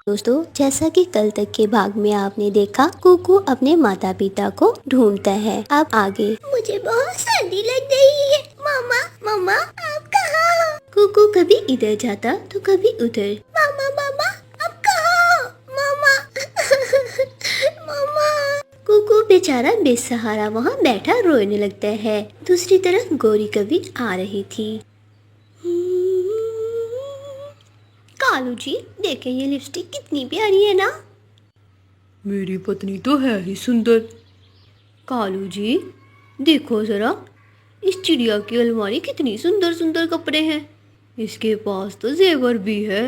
दोस्तों, जैसा कि कल तक के भाग में आपने देखा, कुकू अपने माता पिता को ढूंढता है। अब आगे। मुझे बहुत सर्दी लग रही है। मामा मामा आप कहाँ हो? कुकू कभी इधर जाता तो कभी उधर। मामा मामा आप कहाँ हो? मामा मामा। कुकू बेचारा बेसहारा वहाँ बैठा रोने लगता है। दूसरी तरफ गौरी कभी आ रही थी। कालू जी, देखें ये लिपस्टिक कितनी प्यारी है ना। मेरी पत्नी तो है ही सुंदर। कालू जी, देखो जरा, इस चिड़िया की अलमारी कितनी सुंदर सुंदर कपड़े हैं। इसके पास तो जेवर भी है।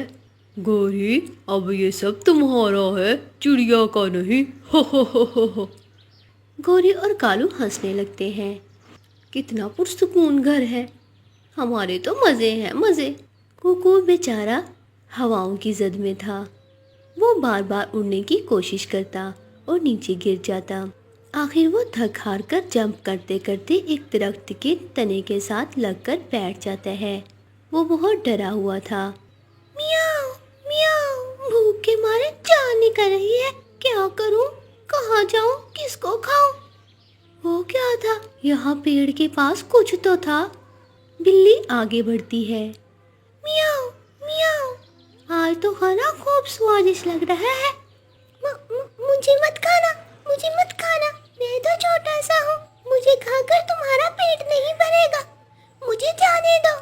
गौरी, अब ये सब तुम्हारा है, चिड़िया का नहीं। हो। गौरी और कालू हंसने लगते हैं। कितना पुरसुकून घर है, हमारे तो मज़े हैं मज़े। कुकू बेचारा हवाओं की जद में था। वो बार बार उड़ने की कोशिश करता और नीचे गिर जाता। आखिर वो थक हार कर जंप करते करते एक दरख्त के तने के साथ लगकर बैठ जाता है। वो बहुत डरा हुआ था। मियाओ मियाओ, भूख के मारे जान निकल रही है। क्या करूं, कहाँ जाऊं, किसको खाऊं? वो क्या था, यहाँ पेड़ के पास कुछ तो था। बिल्ली आगे बढ़ती है। मियाओ मियाओ, आज तो खाना खूब स्वादिष्ट लग रहा है। मुझे मत खाना, मुझे मत खाना, मैं तो छोटा सा हूँ, मुझे खाकर तुम्हारा पेट नहीं भरेगा, मुझे जाने दो।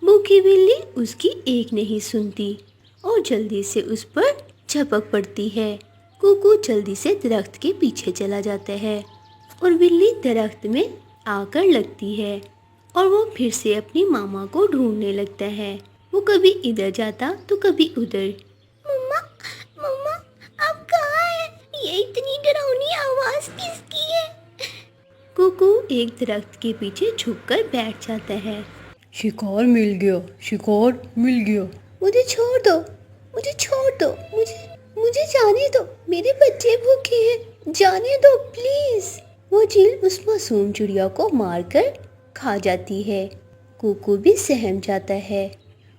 भूखी बिल्ली उसकी एक नहीं सुनती और जल्दी से उस पर झपक पड़ती है। कुकू जल्दी से दरख्त के पीछे चला जाता है और बिल्ली दरख्त में आकर लगती है और वो फिर से अपनी मामा को ढूंढने लगता है। वो कभी इधर जाता तो कभी उधर। मम्मा मम्मा आप कहाँ हैं? ये इतनी डरावनी आवाज़ किसकी है? कुकू एक दरख्त के पीछे छुपकर बैठ जाता है। शिकार मिल गया, शिकार मिल गया। मुझे छोड़ दो, मुझे छोड़ दो, मुझे जाने दो, मेरे बच्चे भूखे हैं, जाने दो प्लीज। वो चील उस मासूम चिड़िया को मारकर खा जाती है। कुकू भी सहम जाता है।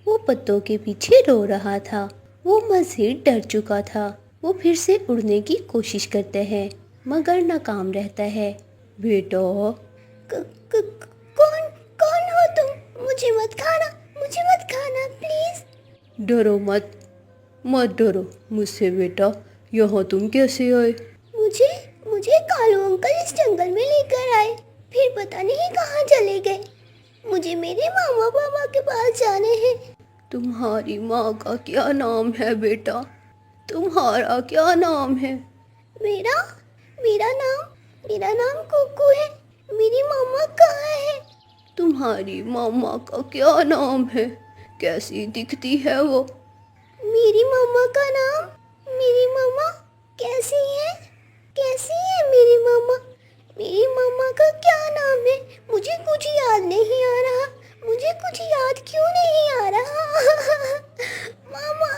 वो पत्तों के पीछे रो रहा था। वो मज़ीद डर चुका था। वो फिर से उड़ने की कोशिश करता है मगर नाकाम रहता है। बेटा, कौन हो तुम? मुझे मत खाना, मुझे मत खाना प्लीज। डरो मत, मत डरो मुझसे बेटा। यहाँ तुम कैसे आए? मुझे कालू अंकल इस जंगल में लेकर आए, फिर पता नहीं कहाँ चले गए। मुझे मेरे मामा पापा के पास जाने हैं। तुम्हारी माँ का क्या नाम है बेटा? तुम्हारा क्या नाम है? मेरा नाम कुकू है। मेरी मामा कहाँ है? तुम्हारी मामा का क्या नाम है? कैसी दिखती है वो? मेरी मामा का नाम, मेरी मामा कैसी है? कैसी है मेरी मामा? मेरी मामा का क्या नाम है? मुझे कुछ याद नहीं आ रहा। मुझे कुछ याद क्यों नहीं आ रहा? मामा।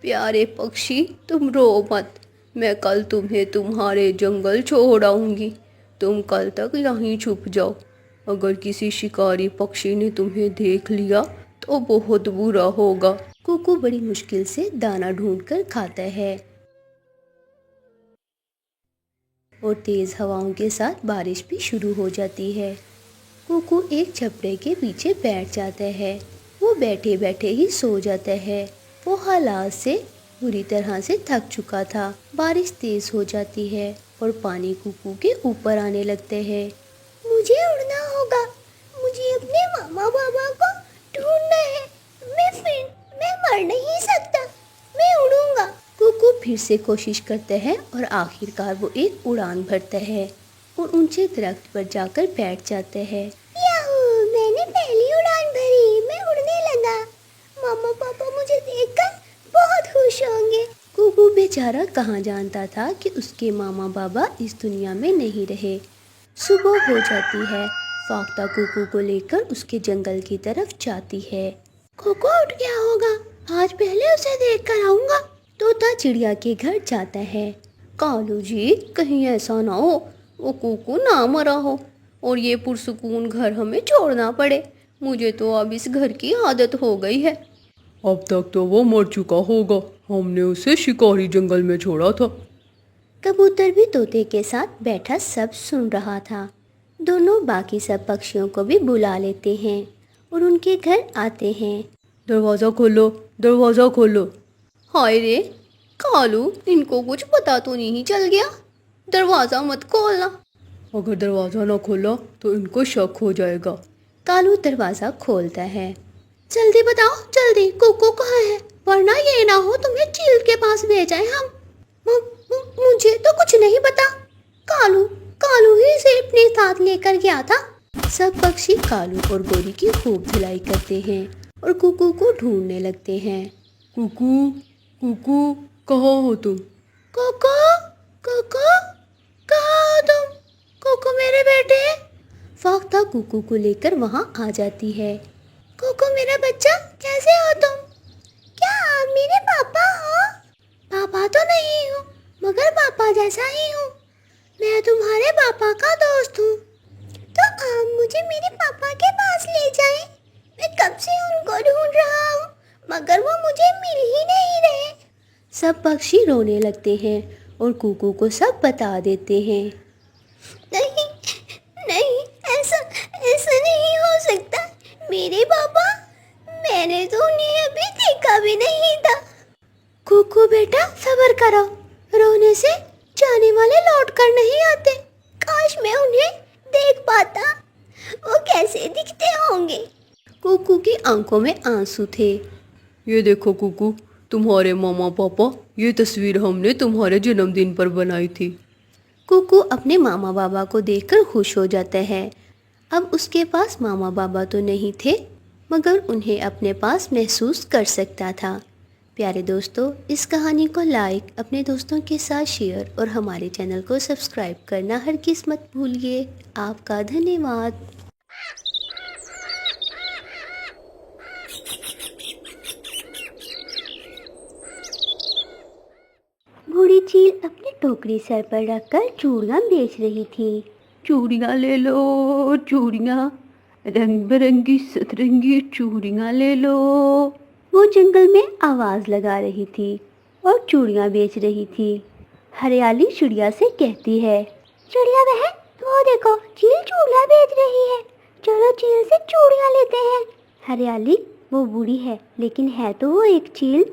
प्यारे पक्षी, तुम रो मत। मैं कल तुम्हें तुम्हारे जंगल छोड़ आऊंगी। तुम कल तक यहीं छुप जाओ। अगर किसी शिकारी पक्षी ने तुम्हें देख लिया तो बहुत बुरा होगा। कुकू बड़ी मुश्किल से दाना ढूंढकर खाता है और तेज हवाओं के साथ बारिश भी शुरू हो जाती है। कुकू एक छपड़े के पीछे बैठ जाता है। वो बैठे बैठे ही सो जाता है। वो हालात से बुरी तरह से थक चुका था। बारिश तेज हो जाती है और पानी कुकू के ऊपर आने लगते हैं। मुझे उड़ना होगा, मुझे अपने मामा बाबा को ढूंढना है। मैं मर नहीं सकता, मैं उड़ूंगा। कुकू फिर से कोशिश करता है और आखिरकार वो एक उड़ान भरता है और ऊंचे दरख्त पर जाकर बैठ जाता है। याहू, मैंने पहली उड़ान भरी, मैं उड़ने लगा। मामा पापा मुझे देखकर बहुत खुश होंगे। कुकू बेचारा कहाँ जानता था कि उसके मामा बाबा इस दुनिया में नहीं रहे। सुबह हो जाती है। फाख्ता कुकू को लेकर उसके जंगल की तरफ जाती है। कुकू उठ गया होगा, आज पहले उसे देख कर आऊंगा। तोता चिड़िया के घर जाता है। कालू जी, कहीं ऐसा ना हो वो कुकू ना मरा हो और ये पुरसुकून घर हमें छोड़ना पड़े। मुझे तो अब इस घर की आदत हो गई है। अब तक तो वो मर चुका होगा, हमने उसे शिकारी जंगल में छोड़ा था। कबूतर भी तोते के साथ बैठा सब सुन रहा था। दोनों बाकी सब पक्षियों को भी बुला लेते हैं और उनके घर आते हैं। दरवाज़ा खोलो, दरवाज़ा खोलो। हाय रे कालू, इनको कुछ पता तो नहीं चल गया? दरवाज़ा मत खोलना। अगर दरवाज़ा ना खोला तो इनको शक हो जाएगा। कालू दरवाज़ा खोलता है। जल्दी बताओ, जल्दी, कोको कहाँ है? वरना ये ना हो तुम्हें चील के पास ले जाए हम। मुझे तो कुछ नहीं पता। कालू कालू ही इसे अपने साथ लेकर गया था। सब पक्षी कालू और गोरी की खूब धुलाई करते हैं और कुकू को ढूंढने लगते हैं। कुकू, कुकू, कहाँ हो तुम? कोको, कोको, कहाँ हो तुम? कोको मेरे बेटे। फाख्ता कुकू को लेकर वहाँ आ जाती है। कोको मेरा बच्चा, कैसे हो तुम? क्या आप मेरे पापा हो? पापा तो नहीं हूँ, मगर पापा जैसा ही हूँ। मैं तुम्हारे पापा का दोस्त हूँ। तो आप मुझे मेरे पापा के पास ले जाएं। मैं कब से उनको ढूंढ रहा हूँ, मगर वो मुझे मिल ही नहीं रहे। सब पक्षी रोने लगते हैं और कुकू को सब बता देते हैं। नहीं नहीं, ऐसा ऐसा नहीं हो सकता। मेरे पापा, मैंने तो उन्हें अभी देखा भी नहीं था। कुकू बेटा सब्र करो, रोने से जाने वाले लौट कर नहीं आते। काश मैं उन्हें देख पाता, वो कैसे दिखते होंगे। कुकू की आंखों में आंसू थे। ये देखो कुकू, तुम्हारे मामा पापा, ये तस्वीर हमने तुम्हारे जन्मदिन पर बनाई थी। कुकू अपने मामा बाबा को देखकर खुश हो जाता है। अब उसके पास मामा बाबा तो नहीं थे, मगर उन्हें अपने पास महसूस कर सकता था। प्यारे दोस्तों, इस कहानी को लाइक, अपने दोस्तों के साथ शेयर और हमारे चैनल को सब्सक्राइब करना हरगिज़ मत भूलिए। आपका धन्यवाद। बूढ़ी चील अपनी टोकरी सर पर रखकर चूड़ियाँ बेच रही थी। चूड़ियाँ ले लो चूड़ियाँ, रंग बिरंगी सतरंगी चूड़ियाँ ले लो। वो जंगल में आवाज़ लगा रही थी और चूड़ियाँ बेच रही थी। हरियाली चिड़िया से कहती है, चिड़िया बहन, वो देखो, चील चूड़ियाँ बेच रही है। चलो चील से चूड़ियाँ लेते हैं। हरियाली, वो बूढ़ी है लेकिन है तो वो एक चील।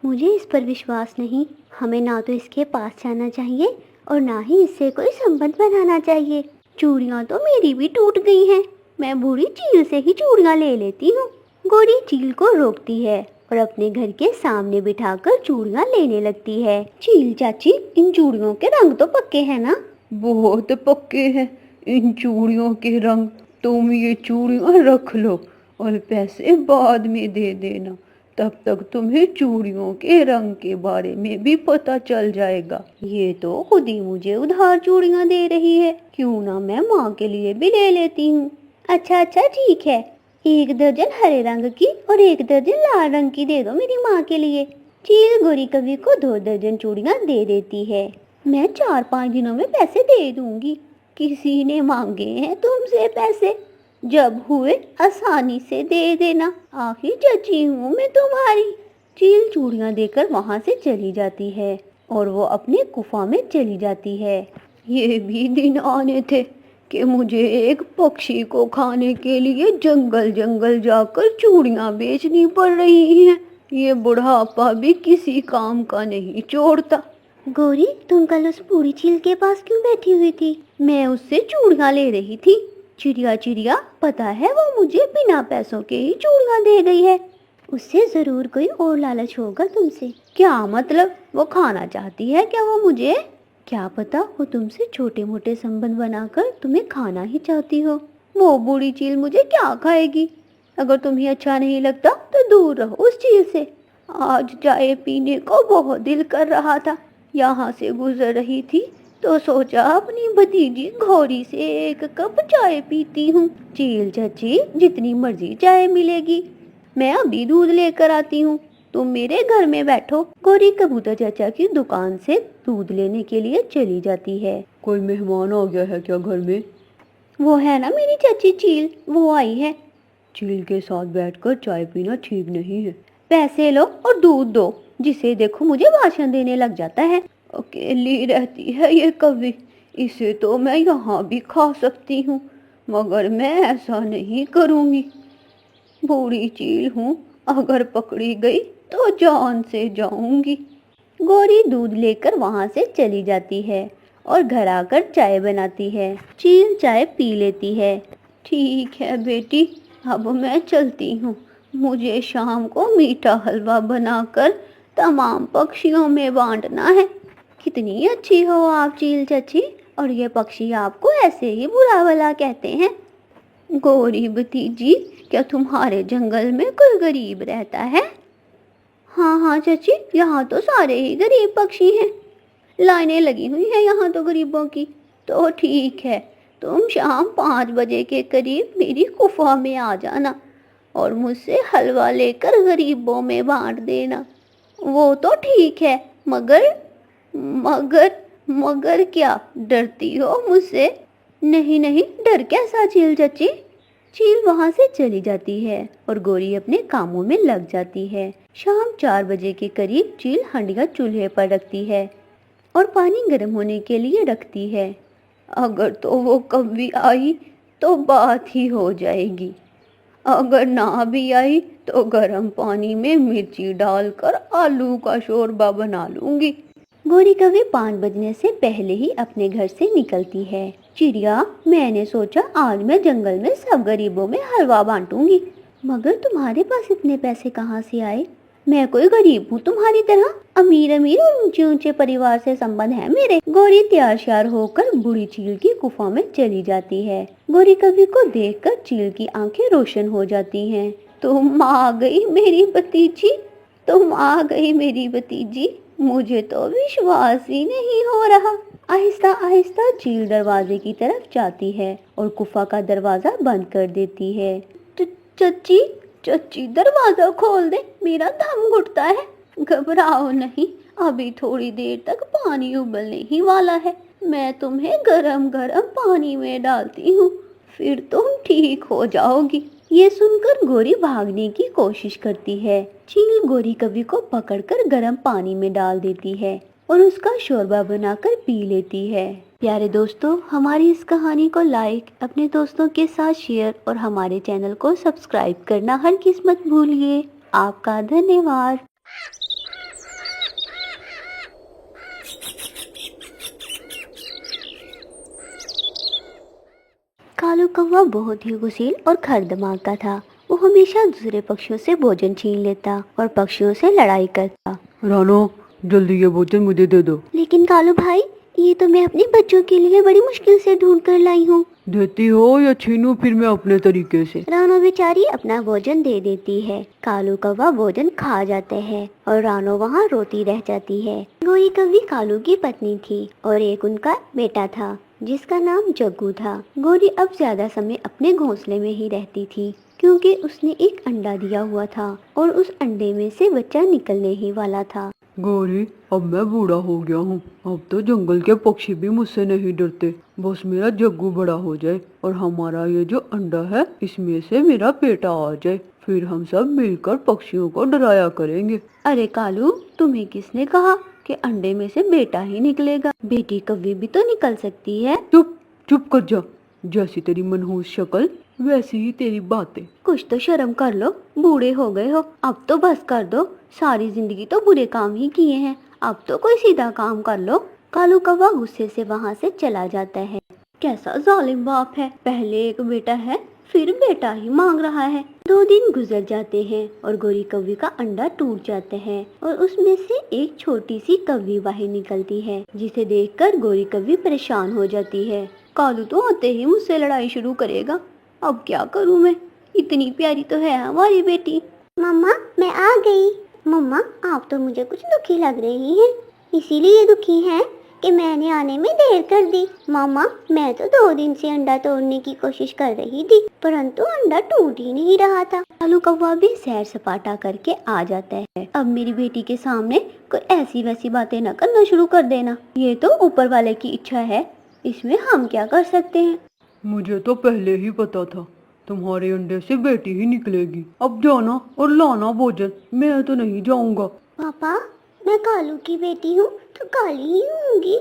मुझे इस पर विश्वास नहीं। हमें ना तो इसके पास जाना चाहिए और ना ही इससे कोई संबंध बनाना चाहिए। चूड़ियाँ तो मेरी भी टूट गई हैं। मैं बूढ़ी चील से ही चूड़ियाँ ले लेती हूँ। गोरी चील को रोकती है और अपने घर के सामने बिठाकर चूड़ियाँ लेने लगती है। चील चाची, इन चूड़ियों के रंग तो पक्के हैं ना? बहुत पक्के हैं इन चूड़ियों के रंग। तुम ये चूड़ियाँ रख लो और पैसे बाद में दे देना। तब तक तुम्हें चूड़ियों के रंग के बारे में भी पता चल जाएगा। ये तो खुद ही मुझे उधार चूड़ियाँ दे रही है, क्यों ना मैं माँ के लिए भी ले लेती हूँ। अच्छा ठीक है, 1 दर्जन हरे रंग की और 1 दर्जन लाल रंग की दे दो मेरी माँ के लिए। चील गोरी कवि को 2 दर्जन चूड़ियाँ दे देती है। मैं 4-5 दिनों में पैसे दे दूंगी। किसी ने मांगे हैं तुमसे पैसे? जब हुए आसानी से दे देना, आखिर चची हूँ मैं तुम्हारी। चील चूड़ियाँ देकर वहाँ से चली जाती है और वो अपने गुफा में चली जाती है। ये भी दिन आने थे कि मुझे एक पक्षी को खाने के लिए जंगल जंगल जाकर चूड़ियाँ बेचनी पड़ रही हैं। ये बुढ़ापा भी किसी काम का नहीं छोड़ता। गोरी, तुम कल उस बूढ़ी चील के पास क्यों बैठी हुई थी? मैं उससे चूड़ियाँ ले रही थी। चिड़िया चिड़िया, पता है वो मुझे बिना पैसों के ही चूड़ियाँ दे गई है। उससे ज़रूर कोई और लालच होगा तुमसे। क्या मतलब? वो खाना चाहती है क्या वो मुझे? क्या पता वो तुमसे छोटे मोटे संबंध बनाकर तुम्हें खाना ही चाहती हो। वो बूढ़ी चील मुझे क्या खाएगी? अगर तुम्हें अच्छा नहीं लगता तो दूर रहो उस चील से। आज चाय पीने को बहुत दिल कर रहा था। यहाँ से गुजर रही थी तो सोचा अपनी भतीजी घोड़ी से 1 कप चाय पीती हूँ। चील चाची, जितनी मर्जी चाय मिलेगी, मैं अभी दूध लेकर आती हूँ। तुम मेरे घर में बैठो। गोरी कबूतर चाचा की दुकान से दूध लेने के लिए चली जाती है। कोई मेहमान आ गया है क्या घर में? वो है ना मेरी चाची चील, वो आई है। चील के साथ बैठकर चाय पीना ठीक नहीं है। पैसे लो और दूध दो, जिसे देखो मुझे भाषण देने लग जाता है। अकेली रहती है ये कौवी, इसे तो मैं यहाँ भी खा सकती हूँ, मगर मैं ऐसा नहीं करूँगी। बूढ़ी चील हूँ, अगर पकड़ी गई तो जान से जाऊंगी। गौरी दूध लेकर वहाँ से चली जाती है और घर आकर चाय बनाती है। चील चाय पी लेती है। ठीक है बेटी, अब मैं चलती हूँ, मुझे शाम को मीठा हलवा बनाकर तमाम पक्षियों में बांटना है। कितनी अच्छी हो आप चील चाची, और ये पक्षी आपको ऐसे ही बुरा भला कहते हैं। गौरी भतीजी, क्या तुम्हारे जंगल में कोई गरीब रहता है? हाँ हाँ चाची, यहाँ तो सारे ही गरीब पक्षी हैं, लाइनें लगी हुई हैं यहाँ तो गरीबों की। तो ठीक है, तुम शाम 5 बजे के करीब मेरी गुफा में आ जाना और मुझसे हलवा लेकर गरीबों में बांट देना। वो तो ठीक है, मगर मगर मगर क्या, डरती हो मुझसे? नहीं नहीं, डर कैसा चील चाची। चील वहाँ से चली जाती है और गौरी अपने कामों में लग जाती है। शाम 4 बजे के करीब चील हंडिया चूल्हे पर रखती है और पानी गर्म होने के लिए रखती है। अगर तो वो कभी आई तो बात ही हो जाएगी, अगर ना भी आई तो गर्म पानी में मिर्ची डालकर आलू का शोरबा बना लूंगी। गौरी कभी 5 बजने से पहले ही अपने घर से निकलती है। चिड़िया, मैंने सोचा आज मैं जंगल में सब गरीबों में हलवा बांटूंगी, मगर तुम्हारे पास इतने पैसे कहाँ से आए? मैं कोई गरीब हूँ तुम्हारी तरह? अमीर अमीर और ऊंचे ऊंचे परिवार से संबंध है मेरे। गौरी तैयार श्यार होकर बूढ़ी चील की गुफा में चली जाती है। गौरी कवि को देखकर चील की आंखें रोशन हो जाती हैं। तुम आ गई मेरी भतीजी, तुम आ गई मेरी भतीजी, मुझे तो विश्वास ही नहीं हो रहा। आहिस्ता आहिस्ता चील दरवाजे की तरफ जाती है और गुफा का दरवाजा बंद कर देती है। चच्ची चच्ची, दरवाजा खोल दे, मेरा दम घुटता है। घबराओ नहीं, अभी थोड़ी देर तक पानी उबलने ही वाला है, मैं तुम्हें गरम गरम पानी में डालती हूँ, फिर तुम ठीक हो जाओगी। ये सुनकर गौरी भागने की कोशिश करती है। चील गौरी कवि को पकड़कर गर्म पानी में डाल देती है और उसका शोरबा बनाकर पी लेती है। प्यारे दोस्तों, हमारी इस कहानी को लाइक, अपने दोस्तों के साथ शेयर और हमारे चैनल को सब्सक्राइब करना हरगिज़ मत भूलिए। आपका धन्यवाद। कालू कौवा बहुत ही गुस्सेल और खर दिमाग का था। वो हमेशा दूसरे पक्षियों से भोजन छीन लेता और पक्षियों से लड़ाई करता। रानो, जल्दी ये भोजन मुझे दे दो। लेकिन कालू भाई, ये तो मैं अपने बच्चों के लिए बड़ी मुश्किल से ढूंढ कर लाई हूँ। देती हो या छीनूं फिर मैं अपने तरीके से? रानो बेचारी अपना भोजन दे देती है। कालू कौवा भोजन खा जाते हैं और रानो वहाँ रोती रह जाती है। गौरी कौवी कालू की पत्नी थी और एक उनका बेटा था जिसका नाम जग्गू था। गौरी अब ज्यादा समय अपने घोंसले में ही रहती थी क्योंकि उसने एक अंडा दिया हुआ था और उस अंडे में से बच्चा निकलने ही वाला था। गौरी, अब मैं बूढ़ा हो गया हूँ, अब तो जंगल के पक्षी भी मुझसे नहीं डरते, बस मेरा जग्गू बड़ा हो जाए और हमारा ये जो अंडा है इसमें से मेरा बेटा आ जाए, फिर हम सब मिलकर पक्षियों को डराया करेंगे। अरे कालू, तुम्हें किसने कहा कि अंडे में से बेटा ही निकलेगा? बेटी कभी भी तो निकल सकती है। चुप चुप कर जा, जैसी तेरी मनहूस शक्ल वैसी ही तेरी बातें। कुछ तो शर्म कर लो, बूढ़े हो गए हो, अब तो बस कर दो। सारी जिंदगी तो बुरे काम ही किए हैं, अब तो कोई सीधा काम कर लो। कालू कौवा गुस्से से वहाँ से चला जाता है। कैसा जालिम बाप है, पहले एक बेटा है फिर बेटा ही मांग रहा है। 2 दिन गुजर जाते हैं और गौरी कौवी का अंडा टूट जाता है और उसमें से एक छोटी सी कौवी बाहर निकलती है, जिसे देखकर गौरी कौवी परेशान हो जाती है। कालू तो आते ही मुझसे लड़ाई शुरू करेगा, अब क्या करूं मैं? इतनी प्यारी तो है हमारी बेटी। मम्मा, मैं आ गई। मम्मा, आप तो मुझे कुछ दुखी लग रही हैं, इसीलिए दुखी हैं कि मैंने आने में देर कर दी। मम्मा, मैं तो 2 दिन से अंडा तोड़ने की कोशिश कर रही थी, परंतु अंडा टूट ही नहीं रहा था। कालू कौवा भी सैर सपाटा करके आ जाता है। अब मेरी बेटी के सामने कोई ऐसी वैसी बातें न करना शुरू कर देना, ये तो ऊपर वाले की इच्छा है, इसमें हम क्या कर सकते हैं। मुझे तो पहले ही पता था तुम्हारे अंडे से बेटी ही निकलेगी। अब जाना और लाना भोजन, मैं तो नहीं जाऊंगा। पापा, मैं कालू की बेटी हूँ तो काली ही होंगी।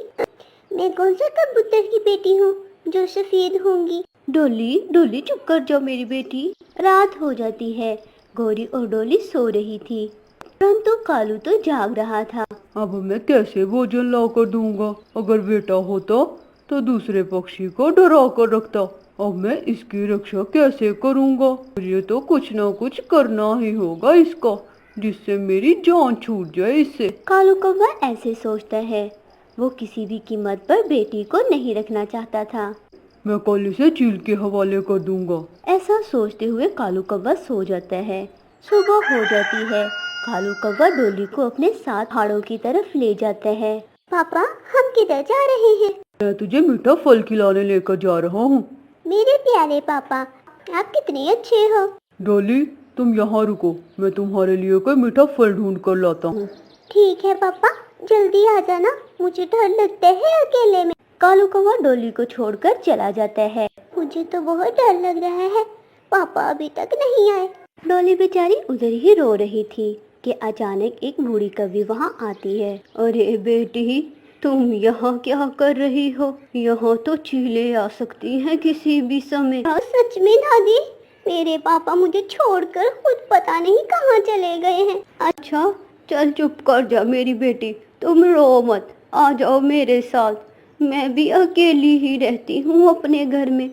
मैं कौन सा कबूतर की बेटी हूँ जो सफेद होंगी। डोली डोली चुप कर जाओ मेरी बेटी। रात हो जाती है। गौरी और डोली सो रही थी, परंतु कालू तो जाग रहा था। अब मैं कैसे भोजन ला कर दूंगा? अगर बेटा होता तो दूसरे पक्षी को डरा कर रखता। अब मैं इसकी रक्षा कैसे करूंगा? मुझे तो कुछ ना कुछ करना ही होगा इसका, जिससे मेरी जान छूट जाए इससे। कालू कौवा ऐसे सोचता है। वो किसी भी कीमत पर बेटी को नहीं रखना चाहता था। मैं कल इसे चील के हवाले कर दूंगा। ऐसा सोचते हुए कालू कौवा सो जाता है। सुबह हो जाती है। कालू कौवा डोली को अपने साथ पहाड़ों की तरफ ले जाता है। पापा, हम किधर जा रहे हैं? मैं तुझे मीठा फल खिलाने लेकर जा रहा हूँ। मेरे प्यारे पापा, आप कितने अच्छे हो। डोली, तुम यहाँ रुको, मैं तुम्हारे लिए कोई मीठा फल ढूंढ कर लाता हूँ। ठीक है पापा, जल्दी आ जाना, मुझे डर लगता है अकेले में। कालू कौवा डोली को छोड़कर चला जाता है। मुझे तो बहुत डर लग रहा है, पापा अभी तक नहीं आए। डोली बेचारी उधर ही रो रही थी कि अचानक एक बूढ़ी कौवी वहाँ आती है। अरे बेटी, तुम यहाँ क्या कर रही हो? यहाँ तो चीलें आ सकती हैं किसी भी समय। हाँ, सच में दादी, मेरे पापा मुझे छोड़कर खुद पता नहीं कहाँ चले गए हैं। अच्छा, चल चुप कर जा मेरी बेटी, तुम रो मत, आ जाओ मेरे साथ। मैं भी अकेली ही रहती हूँ अपने घर में,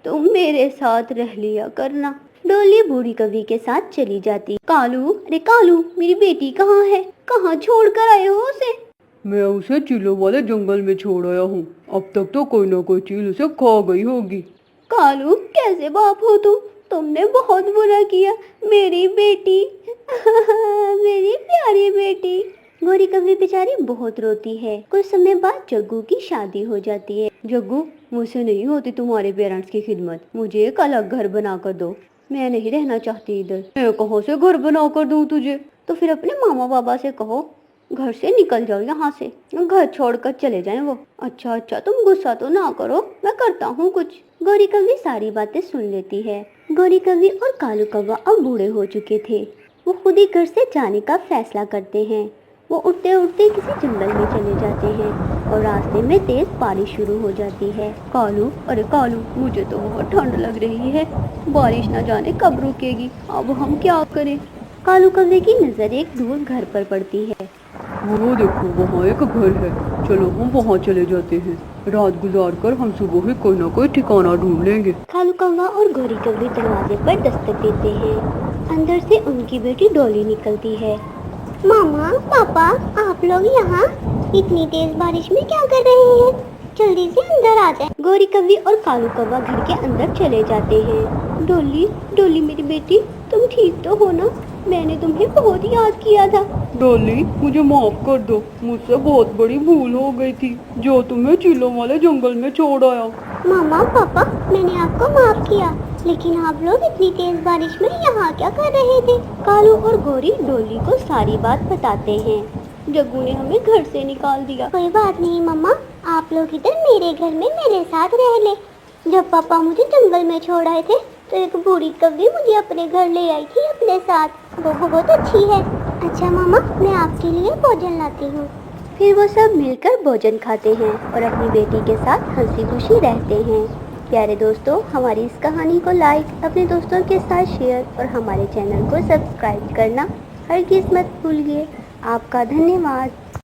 तुम मेरे साथ रह लिया करना। डोली बूढ़ी कौवी के साथ चली जाती। कालू, अरे कालू, मेरी बेटी कहाँ है? कहाँ छोड़ कर आए हो उसे? मैं उसे चीलों वाले जंगल में छोड़ आया हूँ। अब तक तो कोई ना कोई चील उसे खा गई होगी। कालू, कैसे बाप हो तुम? तुमने बहुत बुरा किया मेरी बेटी। मेरी प्यारी बेटी। गौरी कौवी बेचारी बहुत रोती है। कुछ समय बाद जग्गू की शादी हो जाती है। जग्गू, मुझसे नहीं होती तुम्हारे पेरेंट्स की खिदमत, मुझे एक अलग घर बना कर दो। मैं नहीं रहना चाहती इधर। मैं कहाँ से घर बना कर दूँ तुझे? तो फिर अपने मामा बाबा से कहो घर से निकल जाओ, यहाँ से घर छोड़कर चले जाएं वो। अच्छा अच्छा, तुम गुस्सा तो ना करो, मैं करता हूँ कुछ। गौरी कौवी सारी बातें सुन लेती है। गौरी कौवी और कालू कौवा अब बूढ़े हो चुके थे। वो खुद ही घर से जाने का फैसला करते हैं। वो उठते उठते किसी जंगल में चले जाते हैं और रास्ते में तेज बारिश शुरू हो जाती है। कालू, अरे कालू, मुझे तो बहुत ठंड लग रही है, बारिश न जाने कब रुकेगी, अब हम क्या करें? कालू कौवे की नजर एक दूर घर पर पड़ती है। वो देखो, वहाँ एक घर है, चलो हम वहाँ चले जाते हैं। रात गुजार कर हम सुबह ही कोई ना कोई ठिकाना ढूंढ लेंगे। कालू कौवा और गौरी कौवी दरवाजे पर दस्तक देते हैं। अंदर से उनकी बेटी डोली निकलती है। मामा, पापा, आप लोग यहाँ इतनी तेज बारिश में क्या कर रहे हैं? जल्दी से अंदर आ जाए। गौरी कौवी और कालू कौवा घर के अंदर चले जाते हैं। डोली, डोली मेरी बेटी, तुम ठीक तो हो ना? मैंने तुम्हें बहुत याद किया था। डोली, मुझे माफ कर दो, मुझसे बहुत बड़ी भूल हो गई थी जो तुम्हें चीलों वाले जंगल में छोड़ आया। मामा, पापा, मैंने आपको माफ किया, लेकिन आप लोग इतनी तेज बारिश में यहाँ क्या कर रहे थे? कालू और गौरी डोली को सारी बात बताते हैं। जग्गू ने हमें घर से निकाल दिया। कोई बात नहीं मम्मा, आप लोग इधर मेरे घर में मेरे साथ रह ले। जब पापा मुझे जंगल में छोड़ आए थे तो एक बूढ़ी कौवी मुझे अपने घर ले आई थी अपने साथ, वो बहुत अच्छी है। अच्छा मामा, मैं आपके लिए भोजन लाती हूँ। फिर वो सब मिलकर भोजन खाते हैं और अपनी बेटी के साथ हंसी खुशी रहते हैं। प्यारे दोस्तों, हमारी इस कहानी को लाइक, अपने दोस्तों के साथ शेयर और हमारे चैनल को सब्सक्राइब करना हरगिज़ मत भूलिए। आपका धन्यवाद।